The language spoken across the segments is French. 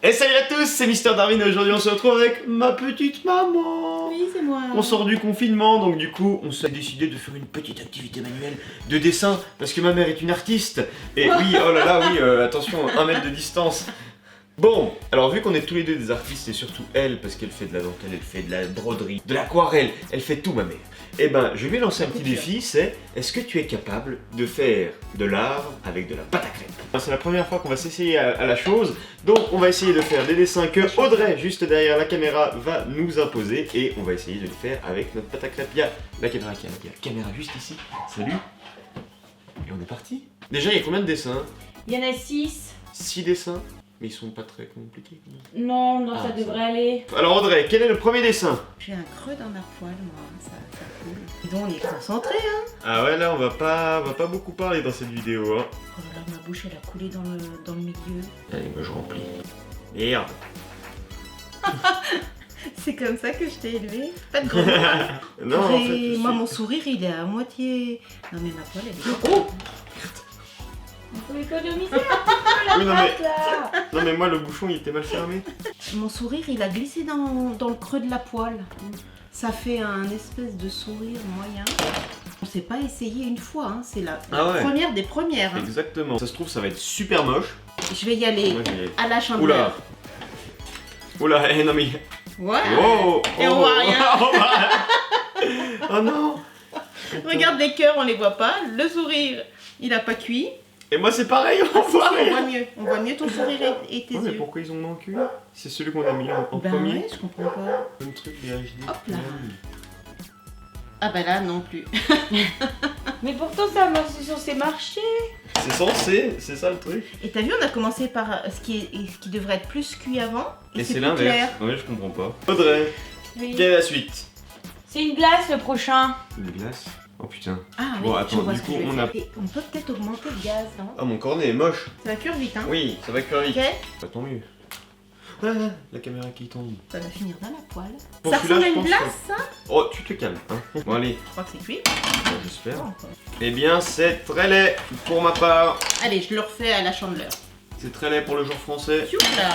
Et salut à tous, c'est Mister Darwin et aujourd'hui on se retrouve avec ma petite maman. Oui, c'est moi. On sort du confinement, donc du coup on s'est décidé de faire une petite activité manuelle de dessin parce que ma mère est une artiste. Et oui, oh là là, oui, attention, 1 mètre de distance. Bon, alors vu qu'on est tous les deux des artistes et surtout elle, parce qu'elle fait de la dentelle, elle fait de la broderie, de l'aquarelle, elle fait tout ma mère. Eh ben, je vais lancer un petit défi, c'est est-ce que tu es capable de faire de l'art avec de la pâte à crêpes? C'est la première fois qu'on va s'essayer à la chose, donc on va essayer de faire des dessins que Audrey, juste derrière la caméra, va nous imposer et on va essayer de les faire avec notre pâte à crêpes. Il y a la caméra qui est là, il y a la caméra juste ici. Salut. Et on est parti. Déjà, il y a combien de dessins? Il y en a 6. 6 dessins? Mais ils sont pas très compliqués. Non, non, ça devrait aller. Alors Audrey, quel est le premier dessin? J'ai un creux dans ma poêle, moi, ça coule. Dis donc, on est concentré, hein. Ah ouais, là on va pas beaucoup parler dans cette vidéo, hein. Oh là là, ma bouche, elle a coulé dans le milieu. Allez, moi je remplis. Merde. C'est comme ça que je t'ai élevé. Pas de grenade. Non, en fait, je moi, suis- mon sourire, il est à moitié. Non, mais ma poêle, elle est. Oh. Il faut économiser un petit peu la Oui, non, mais- pâte, là. Non mais moi le bouchon il était mal fermé. Mon sourire, il a glissé dans le creux de la poêle. Ça fait un espèce de sourire moyen. On s'est pas essayé une fois, hein. C'est la Ah ouais. première des premières. Hein. Exactement. Ça se trouve ça va être super moche. Je vais y aller Moi, j'ai- à la chandeleur. Oula. Oula, non mais... Ouais. Oh, Et on voit rien. Oh non. Regarde les cœurs, on les voit pas. Le sourire, il a pas cuit. Et moi c'est pareil, on voit On rien. voit mieux. On voit mieux ton sourire et tes Ouais, mais yeux. pourquoi ils ont manqué? C'est celui qu'on a mis en Ben premier. ouais, je comprends pas. Un truc des HD. Hop là. Ah bah là non plus. Mais pourtant ça c'est censé marcher. C'est censé, c'est ça le truc. Et t'as vu, on a commencé par ce qui devrait être plus cuit avant. Et c'est plus l'inverse. clair. Ouais, je comprends pas. Audrey, Oui. quelle est la suite? C'est une glace le prochain. Une glace. Oh putain. Ah oui, Bon, je attends, vois du ce que coup, je vais on a- faire. Et on peut peut-être augmenter le gaz, non? Ah, mon cornet est moche. Ça va cuire vite, hein? Oui, ça va cuire vite. Ok. Bah, tant mieux. Ah, la caméra qui tombe. Ça va finir dans la poêle. Bon, Ça celui-là, ressemble à je une pense glace, ça? Oh, tu te calmes, hein. Bon, allez, Je crois que c'est cuit. bon, j'espère. Pas encore. Eh bien, c'est très laid pour ma part. Allez, je le refais à la chandeleur. C'est très laid pour le jour français. Tchou là.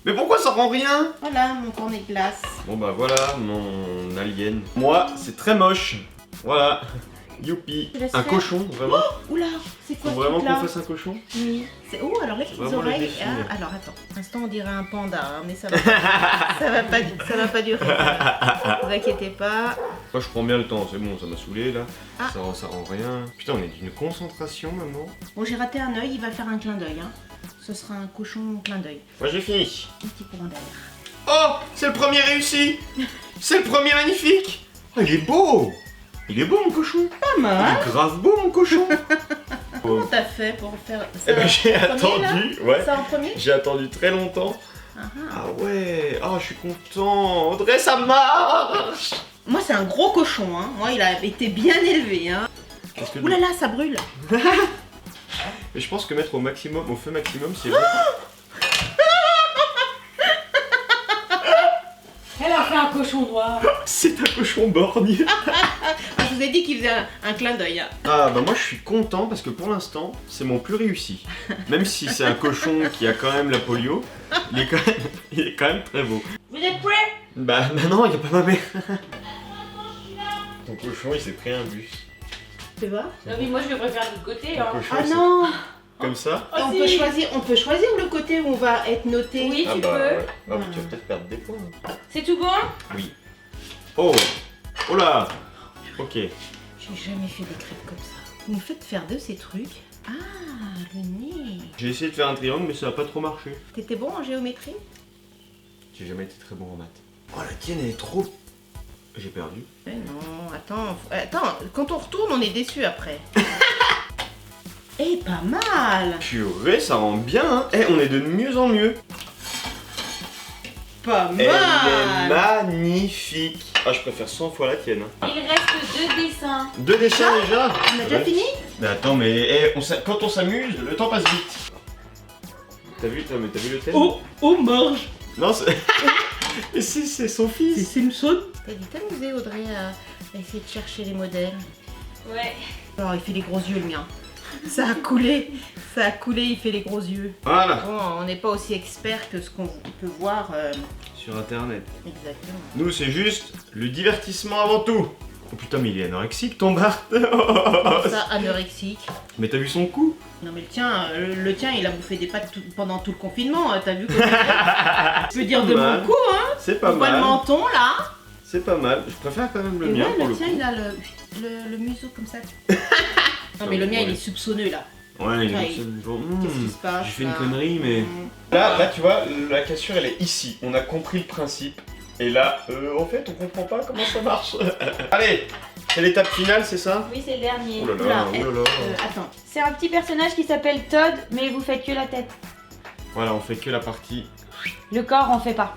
Mais pourquoi ça rend rien? Voilà, mon cornet de glace. Bon, bah voilà, mon alien. Moi, c'est très moche. Voilà. Youpi. Je laisse Un faire. cochon, vraiment. Oula, c'est Faut quoi ce vraiment truc là? qu'on fasse un cochon? Oui. Oh, alors les petites Vraiment le oreilles. défi, Ah, là. alors attends. Pour l'instant, on dirait un panda, hein, mais ça va pas durer. Ne vous inquiétez pas. Moi, je prends bien le temps, c'est bon, ça m'a saoulé là. Ah. Ça rend rien. Putain, on est d'une concentration, maman. Bon, j'ai raté un œil, il va faire un clin d'œil. Hein. Ce sera un cochon clin d'œil. Moi, j'ai fini. Un petit courant d'air. Oh, c'est le premier réussi. C'est le premier magnifique. Oh, il est beau. Il est beau, mon cochon. Pas Il mal. est grave beau, mon cochon. Comment t'as fait pour faire ça? Eh ben, j'ai en premier, attendu. Ouais. Ça en premier? J'ai attendu très longtemps. Ah, ah. Ah ouais. Oh, je suis content. Audrey, ça marche. Moi, c'est un gros cochon. Hein. Moi, il a été bien élevé. Hein. Qu'est-ce que Ouh là là, ça brûle. Mais je pense que mettre au maximum, au feu maximum, c'est bon. Elle a fait un cochon noir. C'est un cochon borgne. Je vous ai dit qu'il faisait un clin d'œil. Hein. Ah bah moi je suis content parce que pour l'instant c'est mon plus réussi. Même si c'est un cochon qui a quand même la polio, il est quand même très beau. Vous êtes prêts? Bah non, il n'y a pas ma mère. Ton cochon il s'est pris un bus. Tu vois? Non mais moi je le préfère de l'autre côté. Ton Hein. cochon, Ah il s'est- non. Comme ça. Oh, on, si. peut choisir le côté où on va être noté. Oui, Ah tu bah peux. ouais. Ah, tu vas peut-être perdre des points. hein. C'est tout bon? Oui. Oh. Oh là. Ok. J'ai jamais fait des crêpes comme ça. Vous me faites faire de ces trucs. Ah, le nez. J'ai essayé de faire un triangle mais ça n'a pas trop marché. T'étais bon en géométrie? J'ai jamais été très bon en maths. Oh la tienne elle est trop... J'ai perdu. Eh non, attends, quand on retourne, on est déçu après. Eh, pas mal. Purée, ça rend bien hein. Eh, on est de mieux en mieux. Pas Elle est mal. magnifique. Ah, je préfère 100 fois la tienne. hein. Il reste 2 dessins. 2 dessins déjà. On a déjà Ouais. fini? Mais attends, mais quand on s'amuse, le temps passe vite. T'as vu le thème? Oh, Marge. Non, c'est... Mais c'est son fils. Simpson. T'as dû t'amuser, Audrey, à essayer de chercher les modèles. Ouais. Alors, il fait les gros yeux, le mien. Ça a coulé, il fait les gros yeux. Voilà. Bon, on n'est pas aussi expert que ce qu'on peut voir. Sur internet. Exactement. Nous, c'est juste le divertissement avant tout. Oh putain, mais il est anorexique ton Bart. Ça, anorexique. Mais t'as vu son cou? Non mais le tien, il a bouffé des pâtes pendant tout le confinement. T'as vu que je peux dire de mal. mon cou, hein. C'est pas On voit le mal. menton là. C'est pas mal. Je préfère quand même le Et mien ouais, pour le le tien, coup. il a le museau comme ça. Non mais le mien, il est soupçonneux là. Ouais, il Ouais, est absolument- Qu'est-ce qui se passe J'ai fait une là connerie, mais. Mmh. Là, tu vois, la cassure elle est ici. On a compris le principe. Et là, en fait, on comprend pas comment ça marche. Allez, c'est l'étape finale, c'est ça? Oui, c'est le dernier. Oh là là, Oula, oh là là. Attends. C'est un petit personnage qui s'appelle Todd, mais vous faites que la tête. Voilà, on fait que la partie. Le corps, on fait pas.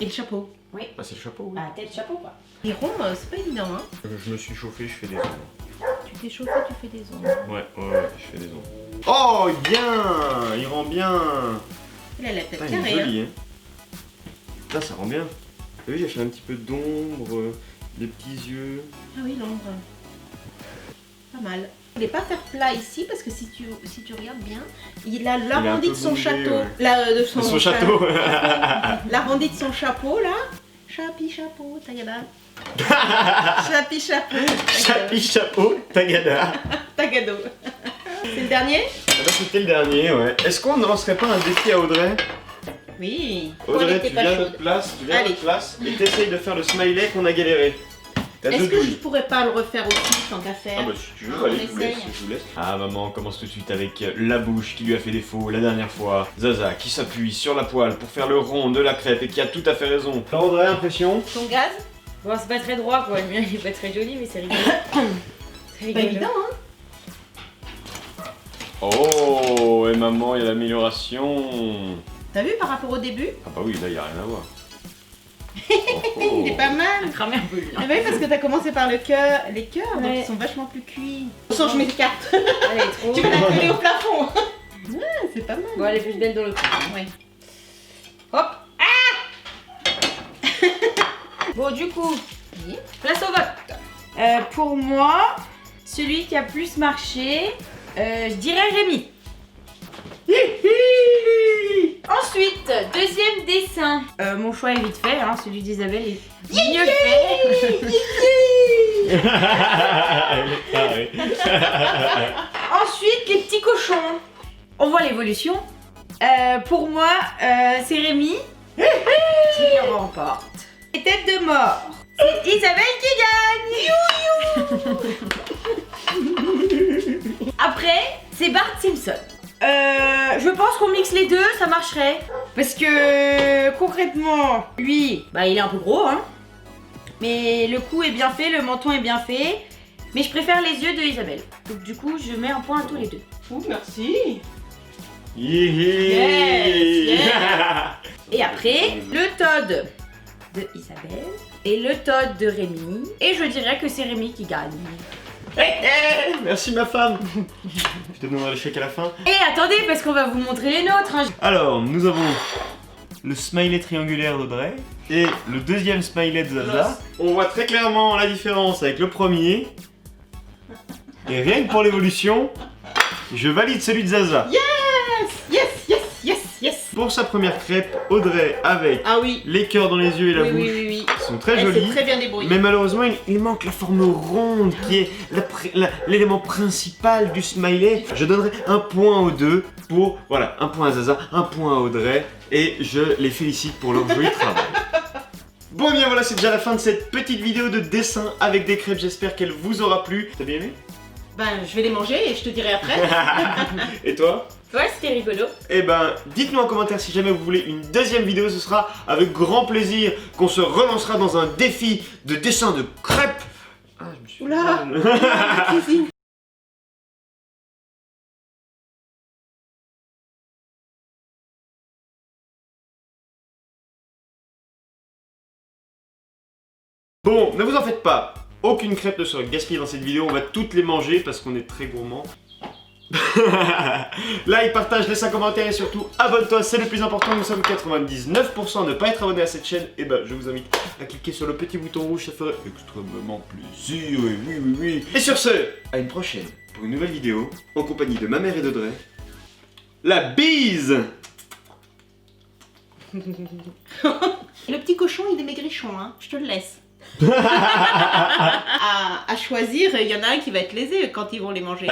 Et le chapeau. Oui. Ah, c'est le chapeau, oui. Ah, tête, chapeau, quoi. Les ronds, c'est pas évident, hein. Je me suis chauffé, je fais des ombres. Tu t'es chauffé, tu fais des ongles. Ouais, je fais des ombres. Oh, bien! Il rend bien! Il a la tête Putain, il est carrée, hein. joli, hein. Là, ça rend bien. T'as vu, j'ai fait un petit peu d'ombre, des petits yeux. Ah oui, l'ombre. Pas mal. Il n'est pas faire plat ici parce que si tu regardes bien, il a l'arrondi peu de son bougé, château. ouais. De Son château! L'arrondi de son chapeau là. Chapi chapeau, tagada. Chapi chapeau. Chapi chapeau, tagada. Tagado. C'est le dernier? Ah bah, c'était le dernier, ouais. Est-ce qu'on ne lancerait pas un défi à Audrey? Oui. Audrey, était tu pas viens à chaude. notre place, Allez. et t'essayes de faire le smiley qu'on a galéré. T'as Est-ce deux que je douilles. pourrais pas le refaire aussi tant qu'à faire? Ah bah si tu veux, Ah, allez, on je vous laisse, essaye. je vous laisse. Ah maman, commence tout de suite avec la bouche qui lui a fait défaut la dernière fois. Zaza qui s'appuie sur la poêle pour faire le rond de la crêpe et qui a tout à fait raison. Alors Audrey, impression? Ton gaz? Bon, c'est pas très droit, quoi. Le mien, il est pas très joli, mais c'est rigolo. C'est Pas rigolo. évident, hein? Oh, et maman, il y a l'amélioration. T'as vu par rapport au début? Ah bah oui, là, il y a rien à voir. Il est pas mal. Cramer un peu, lui. Ah bah oui, parce que t'as commencé par le cœur. Les cœurs, donc Ouais. ils sont vachement plus cuits. Attention, je m'écarte. Elle est trop. Tu vas la coller au plafond. Ouais, c'est pas mal. Bon, elle est plus belle dans le coup. Ouais. Hop. Bon, du coup, Oui. place au vote. Pour moi, celui qui a plus marché, je dirais Rémi. Ensuite, deuxième dessin. Mon choix est vite fait, hein, celui d'Isabelle est mieux fait. Elle est tarée. Ensuite, les petits cochons. On voit l'évolution. Pour moi, c'est Rémi qui remporte. Les têtes de mort. C'est Isabelle qui gagne. Après, c'est Bart Simpson. Je pense qu'on mixe les deux, ça marcherait. Parce que concrètement, lui, bah il est un peu gros, hein. Mais le cou est bien fait, le menton est bien fait. Mais je préfère les yeux de Isabelle. Donc du coup, je mets un point à tous les deux. Ouh, merci. Yes. Et après, le Todd de Isabelle et le Todd de Rémi. Et je dirais que c'est Rémi qui gagne. Merci ma femme. Je te donnerai le chèque à la fin. Et attendez, parce qu'on va vous montrer les nôtres, hein. Alors, nous avons le smiley triangulaire d'Audrey et le deuxième smiley de Zaza. On voit très clairement la différence avec le premier. Et rien que pour l'évolution, je valide celui de Zaza. Yes, yes, yes, yes. Pour sa première crêpe, Audrey avec Ah oui. les cœurs dans les yeux et la Oui, bouche oui, oui, oui. sont très Elle jolis. s'est très bien débrouillée. Mais malheureusement, il manque la forme ronde qui est l'élément principal du smiley. Je donnerai un point aux deux pour, voilà, un point à Zaza, un point à Audrey. Et je les félicite pour leur joli travail. Bon, bien voilà, c'est déjà la fin de cette petite vidéo de dessin avec des crêpes. J'espère qu'elle vous aura plu. T'as bien aimé? Ben, je vais les manger et je te dirai après. Et toi? Ouais, c'était rigolo. Eh ben, dites-nous en commentaire si jamais vous voulez une deuxième vidéo, ce sera avec grand plaisir qu'on se relancera dans un défi de dessin de crêpes. Ah, je me suis... Oula. La cuisine. Bon, ne vous en faites pas. Aucune crêpe ne sera gaspillée dans cette vidéo, on va toutes les manger parce qu'on est très gourmands. Like, partage, laisse un commentaire et surtout abonne-toi, c'est le plus important, nous sommes 99% à ne pas être abonné à cette chaîne. Et ben je vous invite à cliquer sur le petit bouton rouge, ça ferait extrêmement plaisir, oui. Et sur ce, à une prochaine. pour une nouvelle vidéo en compagnie de ma mère et d'Audrey. La bise. Le petit cochon, il est maigrichon, hein. Je te le laisse. à choisir, il y en a un qui va être lésé quand ils vont les manger.